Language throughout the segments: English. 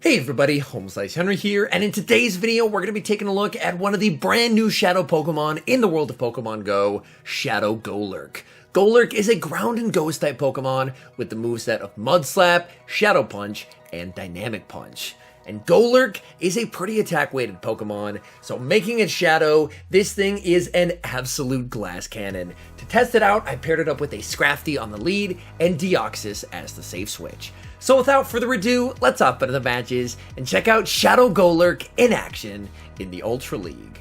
Hey everybody, HomeSliceHenry here, and in today's video, we're going to be taking a look at one of the brand new Shadow Pokemon in the world of Pokemon Go, Shadow Golurk. Golurk is a ground and ghost type Pokemon with the moveset of Mud Slap, Shadow Punch, and Dynamic Punch. And Golurk is a pretty attack-weighted Pokemon, so making it Shadow, this thing is an absolute glass cannon. To test it out, I paired it up with a Scrafty on the lead and Deoxys as the safe switch. So without further ado, let's hop into the matches and check out Shadow Golurk in action in the Ultra League.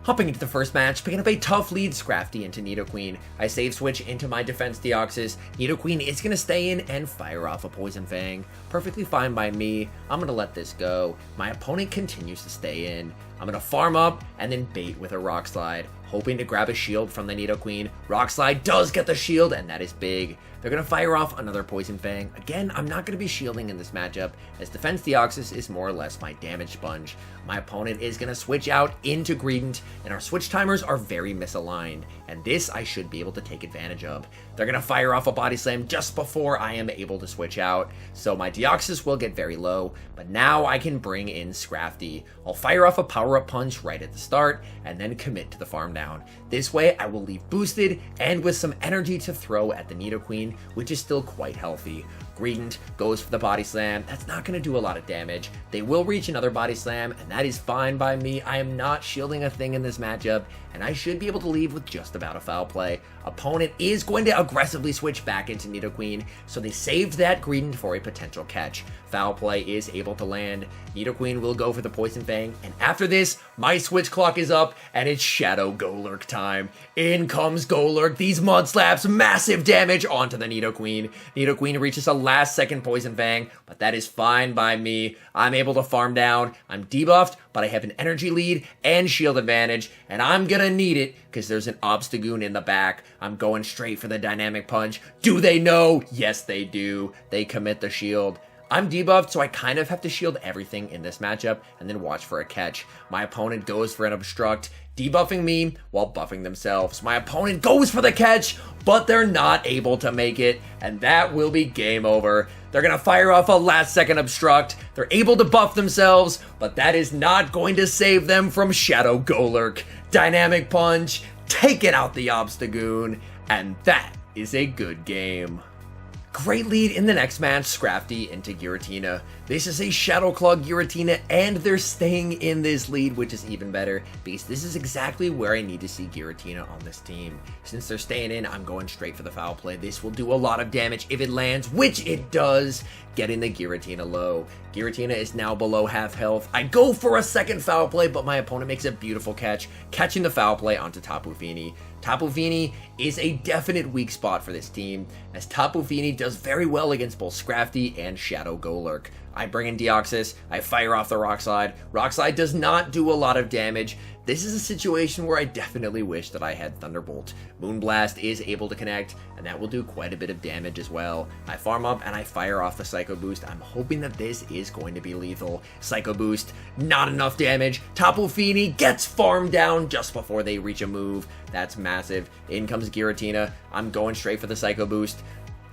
Hopping into the first match, picking up a tough lead Scrafty into Nidoqueen. I save switch into my defense Deoxys. Nidoqueen is going to stay in and fire off a Poison Fang. Perfectly fine by me. I'm going to let this go. My opponent continues to stay in. I'm going to farm up and then bait with a Rock Slide, hoping to grab a shield from the Nidoqueen. Rock Slide does get the shield, and that is big. They're going to fire off another Poison Fang. Again, I'm not going to be shielding in this matchup, as Defense Deoxys is more or less my damage sponge. My opponent is going to switch out into Grident, and our switch timers are very misaligned, and this I should be able to take advantage of. They're going to fire off a Body Slam just before I am able to switch out, so my Deoxys will get very low, but now I can bring in Scrafty. I'll fire off a Power-Up Punch right at the start, and then commit to the farm down. This way, I will leave boosted, and with some energy to throw at the Nidoqueen, which is still quite healthy. Grident goes for the Body Slam. That's not going to do a lot of damage. They will reach another Body Slam, and that is fine by me. I am not shielding a thing in this matchup, and I should be able to leave with just about a foul play. Opponent is going to aggressively switch back into Nidoqueen, so they saved that Grident for a potential catch. Foul play is able to land. Nidoqueen will go for the Poison Fang, and after this, my switch clock is up, and it's Shadow Golurk time. In comes Golurk. These Mud Slaps, massive damage onto the Nidoqueen. Nidoqueen reaches a last second Poison Fang, but that is fine by me. I'm able to farm down. I'm debuffed, but I have an energy lead and shield advantage, and I'm gonna need it because there's an Obstagoon in the back. I'm going straight for the Dynamic Punch. Do they know? Yes, they do. They commit the shield. I'm debuffed, so I kind of have to shield everything in this matchup and then watch for a catch. My opponent goes for an Obstruct, debuffing me while buffing themselves. My opponent goes for the catch, but they're not able to make it, and that will be game over. They're going to fire off a last second Obstruct. They're able to buff themselves, but that is not going to save them from Shadow Golurk. Dynamic Punch, taking out the Obstagoon, and that is a good game. Great lead in the next match, Scrafty into Giratina. This is a Shadow Claw Giratina, and they're staying in this lead, which is even better, because this is exactly where I need to see Giratina on this team. Since they're staying in, I'm going straight for the foul play. This will do a lot of damage if it lands, which it does, getting the Giratina low. Giratina is now below half health. I go for a second foul play, but my opponent makes a beautiful catch, catching the foul play onto Tapu Fini. Tapu Fini is a definite weak spot for this team, as Tapu Fini does very well against both Scrafty and Shadow Golurk. I bring in Deoxys, I fire off the Rock Slide. Rock Slide does not do a lot of damage. This is a situation where I definitely wish that I had Thunderbolt. Moonblast is able to connect, and that will do quite a bit of damage as well. I farm up and I fire off the Psycho Boost. I'm hoping that this is going to be lethal. Psycho Boost, not enough damage. Tapu Fini gets farmed down just before they reach a move. That's massive. In comes Giratina. I'm going straight for the Psycho Boost.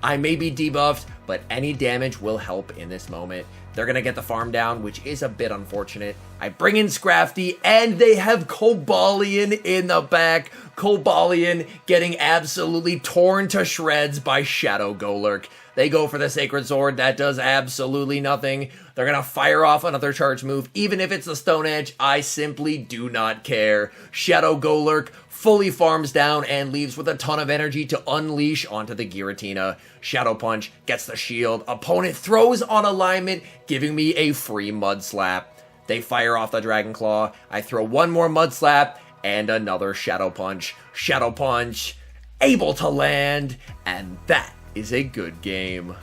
I may be debuffed, but any damage will help in this moment. They're going to get the farm down, which is a bit unfortunate. I bring in Scrafty, and they have Cobalion in the back. Cobalion getting absolutely torn to shreds by Shadow Golurk. They go for the Sacred Sword. That does absolutely nothing. They're going to fire off another charge move. Even if it's the Stone Edge, I simply do not care. Shadow Golurk fully farms down and leaves with a ton of energy to unleash onto the Giratina. Shadow Punch gets the shield. Opponent throws on alignment, giving me a free Mud Slap. They fire off the Dragon Claw. I throw one more Mud Slap and another Shadow Punch. Shadow Punch, able to land, and that is a good game.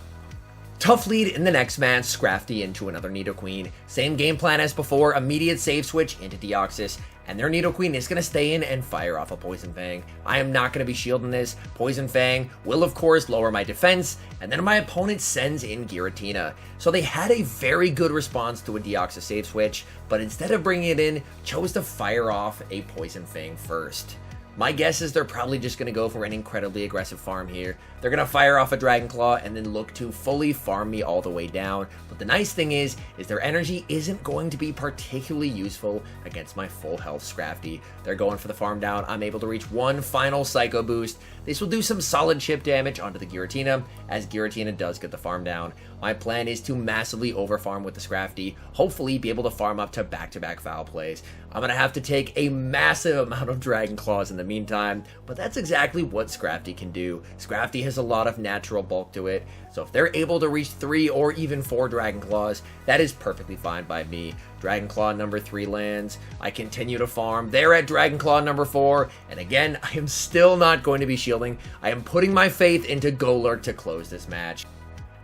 Tough lead in the next match, Scrafty into another Nidoqueen. Same game plan as before, immediate save switch into Deoxys, and their Nidoqueen is going to stay in and fire off a Poison Fang. I am not going to be shielding this. Poison Fang will of course lower my defense, and then my opponent sends in Giratina. So they had a very good response to a Deoxys save switch, but instead of bringing it in, chose to fire off a Poison Fang first. My guess is they're probably just going to go for an incredibly aggressive farm here. They're going to fire off a Dragon Claw and then look to fully farm me all the way down. But the nice thing is their energy isn't going to be particularly useful against my full health Scrafty. They're going for the farm down. I'm able to reach one final Psycho Boost. This will do some solid chip damage onto the Giratina, as Giratina does get the farm down. My plan is to massively overfarm with the Scrafty, hopefully be able to farm up to back-to-back foul plays. I'm going to have to take a massive amount of Dragon Claws in the meantime, but that's exactly what Scrafty can do. Scrafty has a lot of natural bulk to it, so if they're able to reach 3 or even 4 Dragon Claws, that is perfectly fine by me. Dragon Claw number 3 lands. I continue to farm. They're at Dragon Claw number 4, and again, I am still not going to be shielding. I am putting my faith into Golurk to close this match.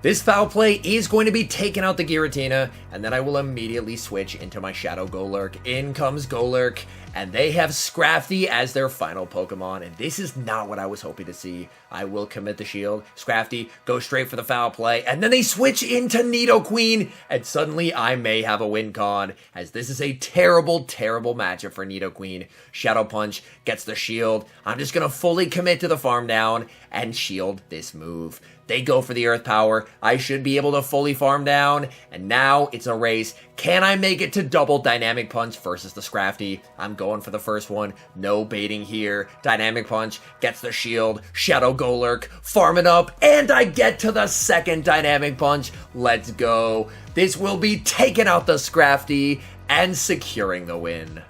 This foul play is going to be taking out the Giratina, and then I will immediately switch into my Shadow Golurk. In comes Golurk, and they have Scrafty as their final Pokemon, and this is not what I was hoping to see. I will commit the shield. Scrafty goes straight for the foul play, and then they switch into Nidoqueen, and suddenly I may have a win con, as this is a terrible, terrible matchup for Nidoqueen. Shadow Punch gets the shield. I'm just going to fully commit to the farm down and shield this move. They go for the Earth Power. I should be able to fully farm down, and now it's a race. Can I make it to double Dynamic Punch versus the Scrafty? I'm going for the first one. No baiting here. Dynamic Punch gets the shield. Shadow Golurk, farm it up, and I get to the second Dynamic Punch. Let's go. This will be taking out the Scrafty and securing the win.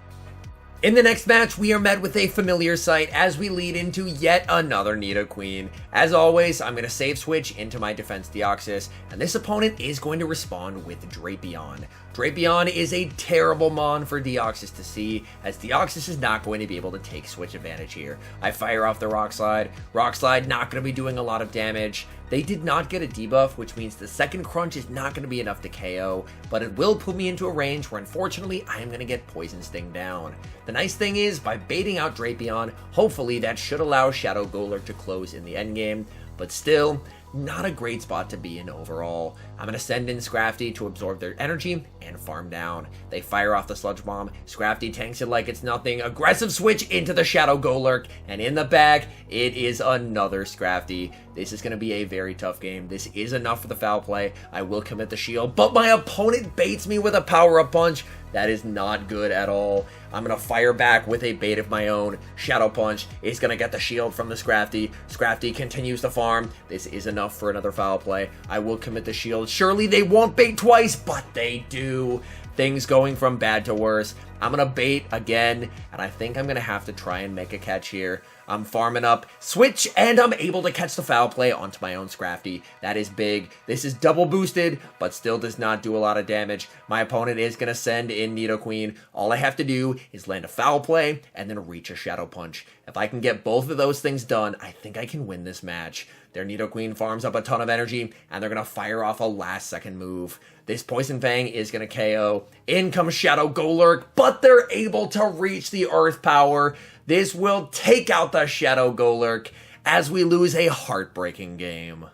In the next match, we are met with a familiar sight as we lead into yet another Nidoqueen. As always, I'm going to save switch into my Defense Deoxys, and this opponent is going to respond with Drapion. Drapion is a terrible mon for Deoxys to see, as Deoxys is not going to be able to take switch advantage here. I fire off the Rock Slide. Rock Slide not going to be doing a lot of damage. They did not get a debuff, which means the second crunch is not going to be enough to KO, but it will put me into a range where unfortunately I am going to get Poison Sting down. The nice thing is, by baiting out Drapion, hopefully that should allow Shadow Golurk to close in the endgame, but still, not a great spot to be in overall. I'm going to send in Scrafty to absorb their energy and farm down. They fire off the Sludge Bomb. Scrafty tanks it like it's nothing. Aggressive switch into the Shadow Golurk, and in the back, it is another Scrafty. This is going to be a very tough game. This is enough for the foul play. I will commit the shield, but my opponent baits me with a power-up punch. That is not good at all. I'm going to fire back with a bait of my own. Shadow Punch is going to get the shield from the Scrafty. Scrafty continues to farm. This is enough for another foul play. I will commit the shield. Surely they won't bait twice, but they do. Things going from bad to worse. I'm going to bait again, and I think I'm going to have to try and make a catch here. I'm farming up, switch, and I'm able to catch the foul play onto my own Scrafty. That is big. This is double boosted, but still does not do a lot of damage. My opponent is going to send in Nidoqueen. All I have to do is land a foul play and then reach a Shadow Punch. If I can get both of those things done, I think I can win this match. Their Nidoqueen farms up a ton of energy, and they're going to fire off a last-second move. This Poison Fang is going to KO. In comes Shadow Golurk, but they're able to reach the Earth Power. This will take out the Shadow Golurk as we lose a heartbreaking game.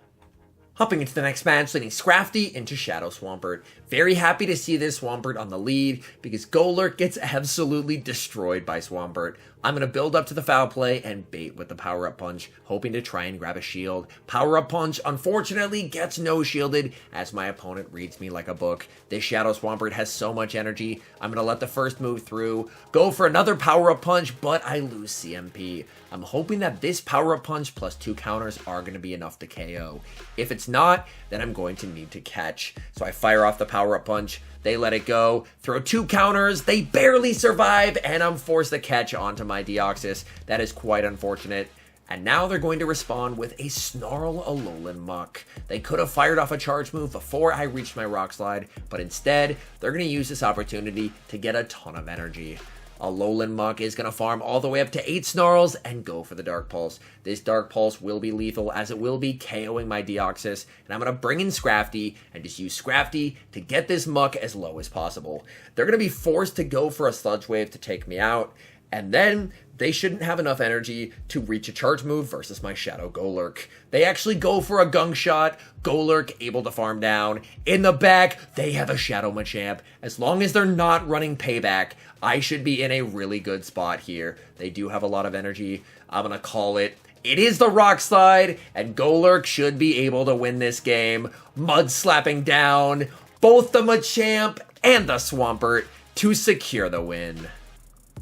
Hopping into the next match, leading Scrafty into Shadow Swampert. Very happy to see this Swampert on the lead, because Golurk gets absolutely destroyed by Swampert. I'm going to build up to the foul play and bait with the power-up punch, hoping to try and grab a shield. Power-up punch, unfortunately, gets no shielded, as my opponent reads me like a book. This Shadow Swampert has so much energy. I'm going to let the first move through, go for another power-up punch, but I lose CMP. I'm hoping that this power-up punch plus 2 counters are going to be enough to KO. If it's not, then I'm going to need to catch. So I fire off the power-up punch. They let it go, throw 2 counters, they barely survive, and I'm forced to catch onto my Deoxys. That is quite unfortunate. And now they're going to respond with a Snarl Alolan Muck. They could have fired off a charge move before I reached my Rock Slide, but instead, they're going to use this opportunity to get a ton of energy. Alolan Muck is going to farm all the way up to 8 Snarls and go for the Dark Pulse. This Dark Pulse will be lethal, as it will be KOing my Deoxys, and I'm going to bring in Scrafty and just use Scrafty to get this Muck as low as possible. They're going to be forced to go for a Sludge Wave to take me out, and then they shouldn't have enough energy to reach a charge move versus my Shadow Golurk. They actually go for a gunk shot. Golurk able to farm down. In the back, they have a Shadow Machamp. As long as they're not running payback, I should be in a really good spot here. They do have a lot of energy. I'm going to call it. It is the Rock Slide, and Golurk should be able to win this game. Mud slapping down both the Machamp and the Swampert to secure the win.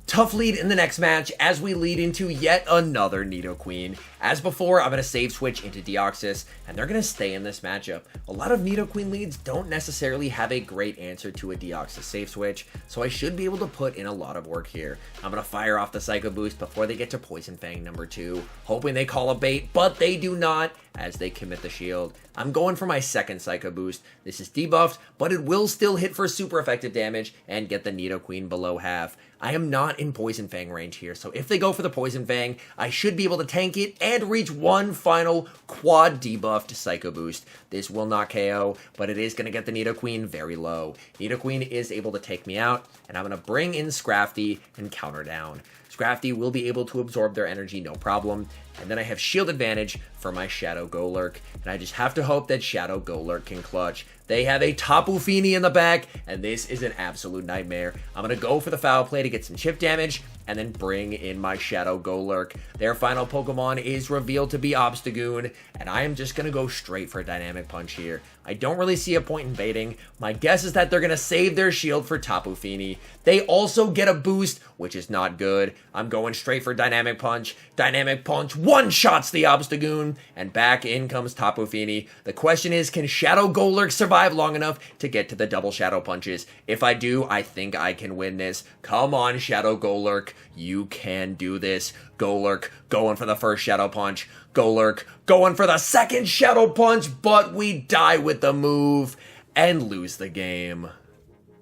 Tough lead in the next match as we lead into yet another Nidoqueen. As before, I'm going to save switch into Deoxys, and they're going to stay in this matchup. A lot of Nidoqueen leads don't necessarily have a great answer to a Deoxys save switch, so I should be able to put in a lot of work here. I'm going to fire off the Psycho Boost before they get to Poison Fang number 2, hoping they call a bait, but they do not as they commit the shield. I'm going for my second Psycho Boost. This is debuffed, but it will still hit for super effective damage and get the Nidoqueen below half. I am not in Poison Fang range here, so if they go for the Poison Fang, I should be able to tank it and reach one final quad debuffed Psycho Boost. This will not KO, but it is going to get the Nidoqueen very low. Nidoqueen is able to take me out, and I'm going to bring in Scrafty and counter down. Scrafty will be able to absorb their energy, no problem. And then I have shield advantage for my Shadow Golurk. And I just have to hope that Shadow Golurk can clutch. They have a Tapu Fini in the back, and this is an absolute nightmare. I'm going to go for the foul play to get some chip damage, and then bring in my Shadow Golurk. Their final Pokemon is revealed to be Obstagoon, and I am just going to go straight for a Dynamic Punch here. I don't really see a point in baiting. My guess is that they're going to save their shield for Tapu Fini. They also get a boost, which is not good. I'm going straight for Dynamic Punch. Dynamic Punch one-shots the Obstagoon, and back in comes Tapu Fini. The question is, can Shadow Golurk survive long enough to get to the double Shadow Punches? If I do, I think I can win this. Come on, Shadow Golurk. You can do this. Golurk going for the first Shadow Punch. Golurk going for the second Shadow Punch, but we die with the move and lose the game.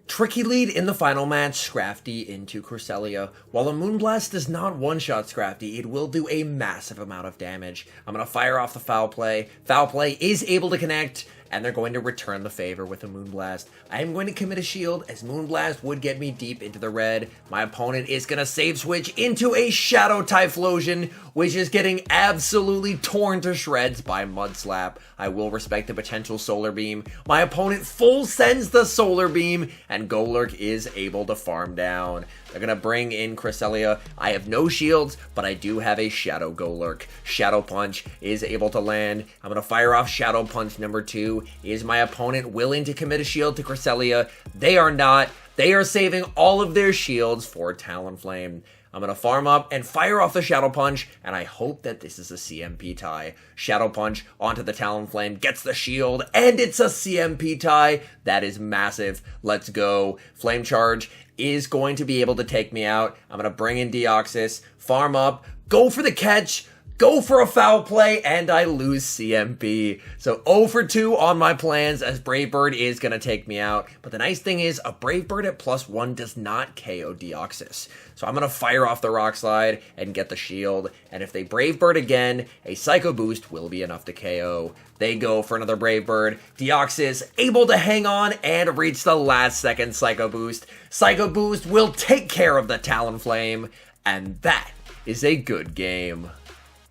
Tricky lead in the final match, Scrafty into Cresselia. While a Moonblast does not one-shot Scrafty, it will do a massive amount of damage. I'm going to fire off the Foul Play. Foul Play is able to connect, and they're going to return the favor with a Moonblast. I am going to commit a shield, as Moonblast would get me deep into the red. My opponent is going to save switch into a Shadow Typhlosion, which is getting absolutely torn to shreds by Mud Slap. I will respect the potential Solar Beam. My opponent full sends the Solar Beam, and Golurk is able to farm down. They're going to bring in Cresselia. I have no shields, but I do have a Shadow Golurk. Shadow Punch is able to land. I'm going to fire off Shadow Punch number 2. Is my opponent willing to commit a shield to Cresselia? They are not. They are saving all of their shields for Talonflame. I'm going to farm up and fire off the Shadow Punch, and I hope that this is a CMP tie. Shadow Punch onto the Talonflame, gets the shield, and it's a CMP tie. That is massive. Let's go. Flame Charge is going to be able to take me out. I'm going to bring in Deoxys, farm up, go for the catch, go for a foul play, and I lose CMP. So 0 for 2 on my plans, as Brave Bird is going to take me out. But the nice thing is, a Brave Bird at +1 does not KO Deoxys. So I'm going to fire off the Rock Slide and get the shield. And if they Brave Bird again, a Psycho Boost will be enough to KO. They go for another Brave Bird. Deoxys able to hang on and reach the last second Psycho Boost. Psycho Boost will take care of the Talonflame. And that is a good game.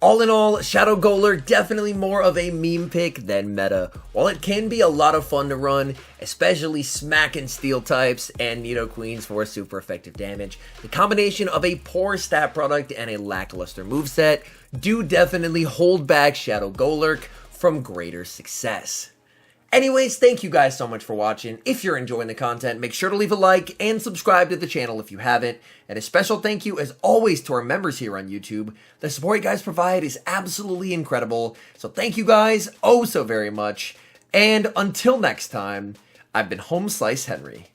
All in all, Shadow Golurk definitely more of a meme pick than meta. While it can be a lot of fun to run, especially Smack and Steel types and Nidoqueens for super effective damage, the combination of a poor stat product and a lackluster moveset do definitely hold back Shadow Golurk from greater success. Anyways, thank you guys so much for watching. If you're enjoying the content, make sure to leave a like and subscribe to the channel if you haven't. And a special thank you, as always, to our members here on YouTube. The support you guys provide is absolutely incredible. So thank you guys oh so very much. And until next time, I've been HomeSliceHenry.